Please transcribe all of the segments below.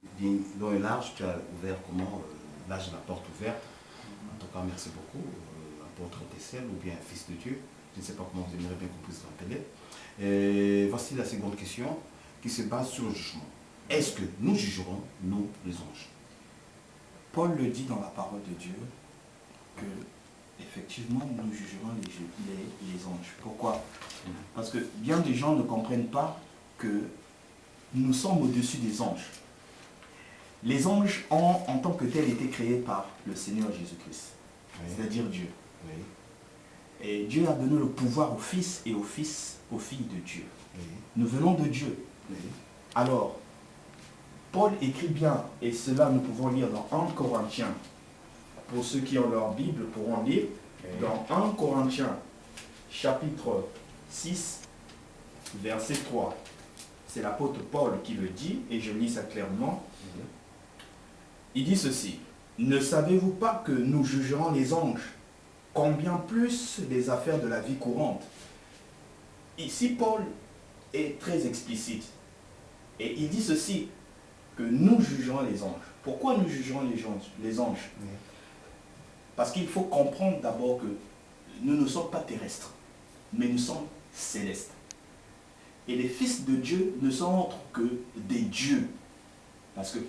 bien long et large, tu as ouvert comment l'âge de la porte ouverte. En tout cas, merci beaucoup, apôtre Tessel ou bien fils de Dieu. Je ne sais pas comment vous aimeriez bien qu'on puisse l'appeler. Et voici la seconde question qui se base sur le jugement. Est-ce que nous jugerons, nous, les anges? Paul le dit dans la parole de Dieu que effectivement nous jugerons les anges. Pourquoi? Parce que bien des gens ne comprennent pas que nous sommes au-dessus des anges. Les anges ont en tant que tels été créés par le Seigneur Jésus-Christ, oui, c'est-à-dire Dieu. Oui. Et Dieu a donné le pouvoir au Fils et aux filles de Dieu. Oui. Nous venons de Dieu. Oui. Alors, Paul écrit bien, et cela nous pouvons lire dans 1 Corinthiens. Pour ceux qui ont leur Bible pourront lire, oui, dans 1 Corinthiens, chapitre 6, verset 3. C'est l'apôtre Paul qui le dit, et je lis ça clairement. Oui. Il dit ceci: ne savez-vous pas que nous jugerons les anges, combien plus les affaires de la vie courante? Ici, Paul est très explicite. Et il dit ceci, que nous jugerons les anges. Pourquoi nous jugerons les anges? Oui. Parce qu'il faut comprendre d'abord que nous ne sommes pas terrestres, mais nous sommes célestes. Et les fils de Dieu ne sont autres que des dieux. Parce que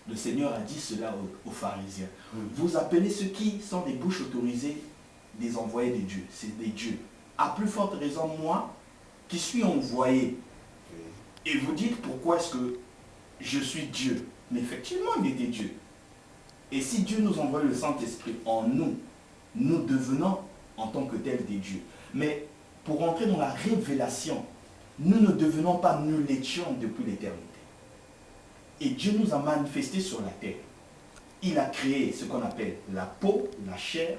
le Seigneur a dit cela aux pharisiens. Oui. Vous appelez ceux qui sont des bouches autorisées des envoyés de Dieu. C'est des dieux. À plus forte raison, moi, qui suis envoyé. Oui. Et vous dites pourquoi est-ce que je suis Dieu? Mais effectivement, il était Dieu. Et si Dieu nous envoie le Saint-Esprit en nous, nous devenons en tant que tels des dieux. Mais pour entrer dans la révélation, nous ne devenons pas, nous l'étions depuis l'éternité. Et Dieu nous a manifesté sur la terre. Il a créé ce qu'on appelle la peau, la chair,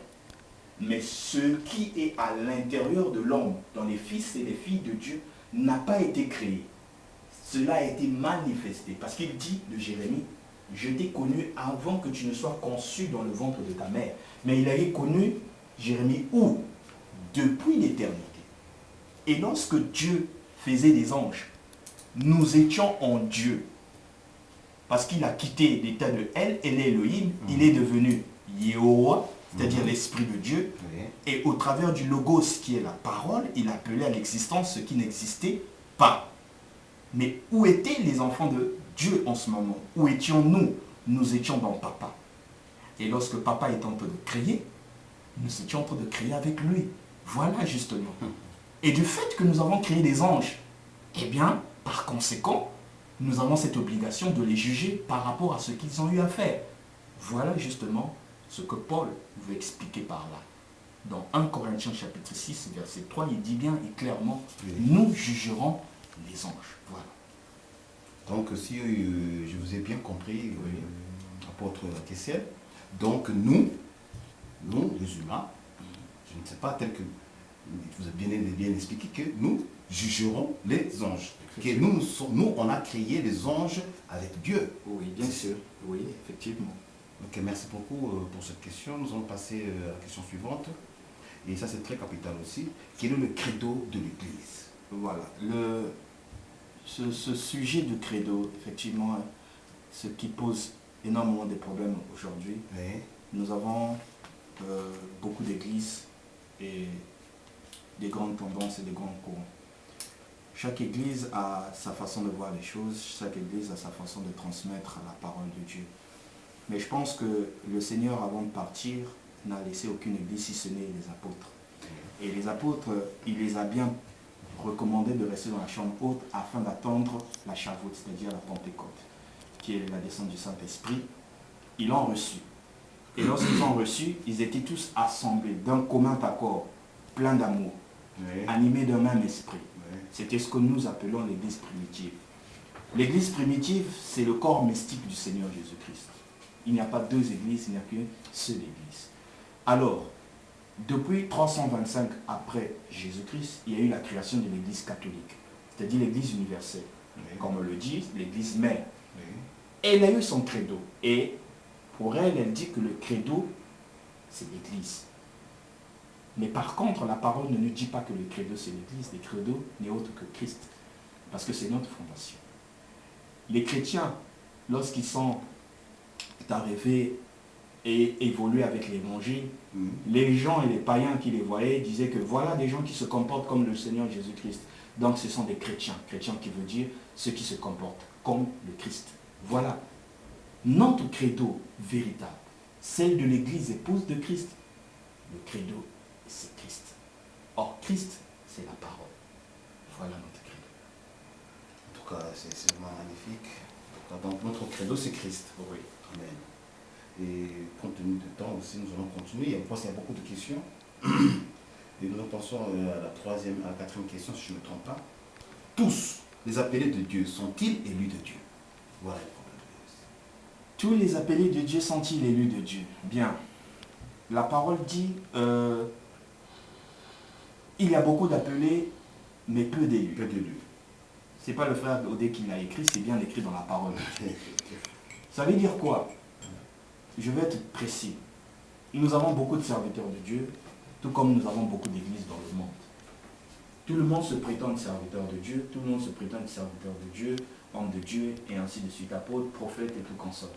mais ce qui est à l'intérieur de l'homme, dans les fils et les filles de Dieu, n'a pas été créé. Cela a été manifesté. Parce qu'il dit de Jérémie, je t'ai connu avant que tu ne sois conçu dans le ventre de ta mère. Mais il a connu Jérémie où? Depuis l'éternité. Et lorsque Dieu faisait des anges, nous étions en Dieu. Parce qu'il a quitté l'état de El Elohim, il est devenu Yehowa, c'est-à-dire l'Esprit de Dieu. Et au travers du Logos, qui est la parole, il appelait à l'existence ce qui n'existait pas. Mais où étaient les enfants de Dieu en ce moment? Où étions-nous? Nous étions dans Papa. Et lorsque Papa est en train de créer, nous étions en train de créer avec lui. Voilà justement. Et du fait que nous avons créé des anges, eh bien, par conséquent, nous avons cette obligation de les juger par rapport à ce qu'ils ont eu à faire. Voilà justement ce que Paul veut expliquer par là. Dans 1 Corinthiens chapitre 6, verset 3, il dit bien et clairement, oui, nous jugerons les anges. Voilà. Donc, si je vous ai bien compris, oui, apôtre Tessel, donc nous, les humains, je ne sais pas, tel que vous avez bien expliqué, que nous jugerons les anges. Que nous, on a créé les anges avec Dieu. Oui, bien sûr. Oui, effectivement. Ok, merci beaucoup pour cette question. Nous allons passer à la question suivante. Et ça, c'est très capital aussi. Quel est le credo de l'Église? Voilà. Ce sujet de credo, effectivement, ce qui pose énormément de problèmes aujourd'hui. Oui. Nous avons beaucoup d'églises et des grandes tendances et des grands courants. Chaque église a sa façon de voir les choses, chaque église a sa façon de transmettre la parole de Dieu. Mais je pense que le Seigneur, avant de partir, n'a laissé aucune église si ce n'est les apôtres. Et les apôtres, il les a bien recommandé de rester dans la chambre haute afin d'attendre la chavoute, c'est-à-dire la Pentecôte, qui est la descente du Saint-Esprit. Ils l'ont reçu. Et lorsqu'ils ont reçu, ils étaient tous assemblés d'un commun accord, plein d'amour, oui, animés d'un même esprit. Oui. C'était ce que nous appelons l'église primitive. L'église primitive, c'est le corps mystique du Seigneur Jésus-Christ. Il n'y a pas deux églises, il n'y a qu'une seule église. Alors, depuis 325 après Jésus-Christ, il y a eu la création de l'église catholique, c'est-à-dire l'église universelle. Oui. Comme on le dit, l'église mère. Oui. Elle a eu son credo. Et pour elle, elle dit que le credo, c'est l'église. Mais par contre, la parole ne nous dit pas que le credo, c'est l'église. Le credo n'est autre que Christ. Parce que c'est notre fondation. Les chrétiens lorsqu'ils sont arrivés et évolués avec l'évangile, les gens et les païens qui les voyaient disaient que voilà des gens qui se comportent comme le Seigneur Jésus-Christ. Donc ce sont des chrétiens. Chrétiens qui veut dire ceux qui se comportent comme le Christ. Voilà. Notre credo véritable, celle de l'Église épouse de Christ. Le credo, c'est Christ. Or, Christ, c'est la parole. Voilà notre credo. En tout cas, c'est vraiment magnifique. Donc, notre credo, c'est Christ. Oui. Amen. Et compte tenu du temps aussi, nous allons continuer. Je pense qu'il y a beaucoup de questions. Et nous pensons à la quatrième question, si je ne me trompe pas. Tous les appelés de Dieu sont-ils élus de Dieu? Voilà le problème. Tous les appelés de Dieu sont-ils élus de Dieu? Bien. La parole dit, il y a beaucoup d'appelés, mais peu d'élus. Peu d'élus. Ce n'est pas le frère Odé qui l'a écrit, c'est bien écrit dans la parole. Ça veut dire quoi? Je vais être précis. Nous avons beaucoup de serviteurs de Dieu, tout comme nous avons beaucoup d'églises dans le monde. Tout le monde se prétend serviteur de Dieu, tout le monde se prétend serviteur de Dieu, homme de Dieu, et ainsi de suite, apôtre, prophète et tout consort.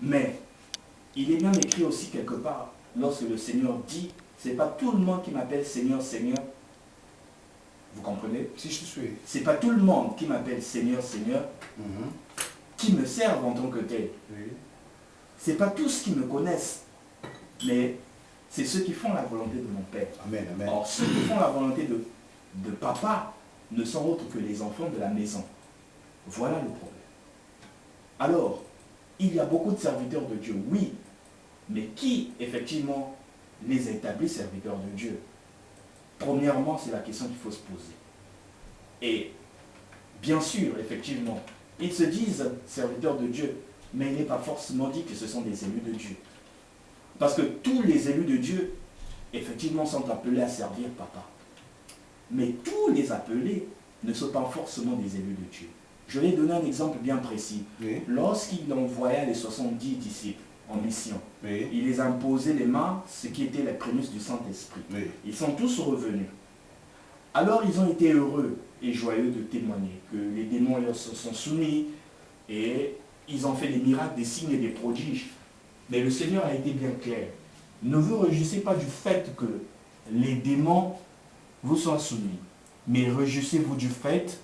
Mais, il est bien écrit aussi quelque part, lorsque le Seigneur dit, c'est pas tout le monde qui m'appelle Seigneur, Seigneur. Vous comprenez? Si je suis. C'est pas tout le monde qui m'appelle Seigneur, Seigneur, qui me servent en tant que tel. Oui. C'est pas tous qui me connaissent, mais c'est ceux qui font la volonté de mon Père. Amen, amen. Or, ceux qui font la volonté de papa ne sont autres que les enfants de la maison. Voilà le problème. Alors, il y a beaucoup de serviteurs de Dieu, oui, mais qui, effectivement, les établit serviteurs de Dieu? Premièrement, c'est la question qu'il faut se poser. Et, bien sûr, effectivement, ils se disent serviteurs de Dieu, mais il n'est pas forcément dit que ce sont des élus de Dieu. Parce que tous les élus de Dieu, effectivement, sont appelés à servir papa. Mais tous les appelés ne sont pas forcément des élus de Dieu. Je vais donner un exemple bien précis. Oui. Lorsqu'il envoya les 70 disciples en mission, Oui. il les a imposé les mains, ce qui était les prémices du Saint-Esprit. Oui. Ils sont tous revenus. Alors ils ont été heureux et joyeux de témoigner que les démons leur se sont soumis et ils ont fait des miracles, des signes et des prodiges. Mais le Seigneur a été bien clair. Ne vous réjouissez pas du fait que les démons vous soient soumis, mais réjouissez-vous du fait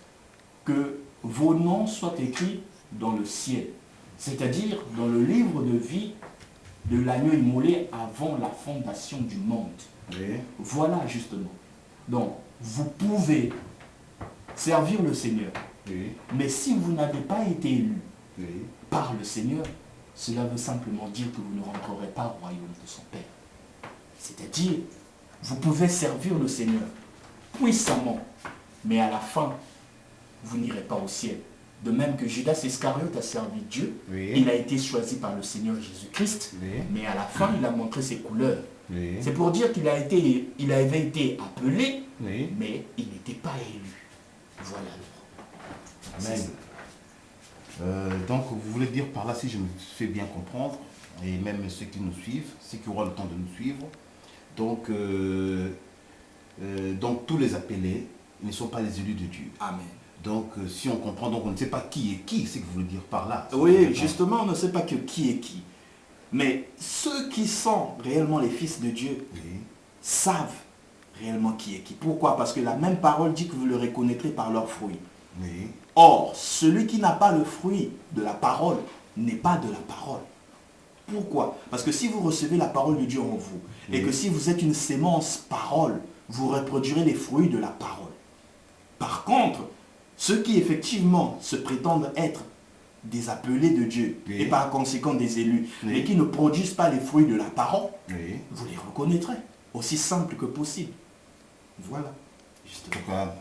que vos noms soient écrits dans le ciel, c'est-à-dire dans le livre de vie de l'agneau immolé avant la fondation du monde. Oui. Voilà justement. Donc, vous pouvez servir le Seigneur, Oui. mais si vous n'avez pas été élu Oui. par le Seigneur, cela veut simplement dire que vous ne rentrerez pas au royaume de son Père. C'est-à-dire, vous pouvez servir le Seigneur puissamment, mais à la fin, vous n'irez pas au ciel. De même que Judas Iscariote a servi Dieu, Oui. il a été choisi par le Seigneur Jésus-Christ, Oui. mais à la fin, il a montré ses couleurs. Oui. C'est pour dire qu'il avait été appelé, Oui. mais il n'était pas élu. Voilà le problème. Amen. Donc, vous voulez dire par là, si je me fais bien comprendre, et même ceux qui nous suivent, ceux qui auront le temps de nous suivre, donc tous les appelés ne sont pas les élus de Dieu. Amen. Donc, si on comprend, donc on ne sait pas qui est qui, c'est que vous voulez dire par là. Oui, justement, on ne sait pas que qui est qui. Mais ceux qui sont réellement les fils de Dieu Oui. savent réellement qui est qui. Pourquoi? Parce que la même parole dit que vous le reconnaîtrez par leurs fruits. Oui. Or, celui qui n'a pas le fruit de la parole n'est pas de la parole. Pourquoi? Parce que si vous recevez la parole de Dieu en vous, et que si vous êtes une sémence parole, vous reproduirez les fruits de la parole. Par contre, ceux qui effectivement se prétendent être des appelés de Dieu, Oui. et par conséquent des élus, Oui. mais qui ne produisent pas les fruits de la parole, Oui. vous les reconnaîtrez, aussi simple que possible. Voilà. En tout cas,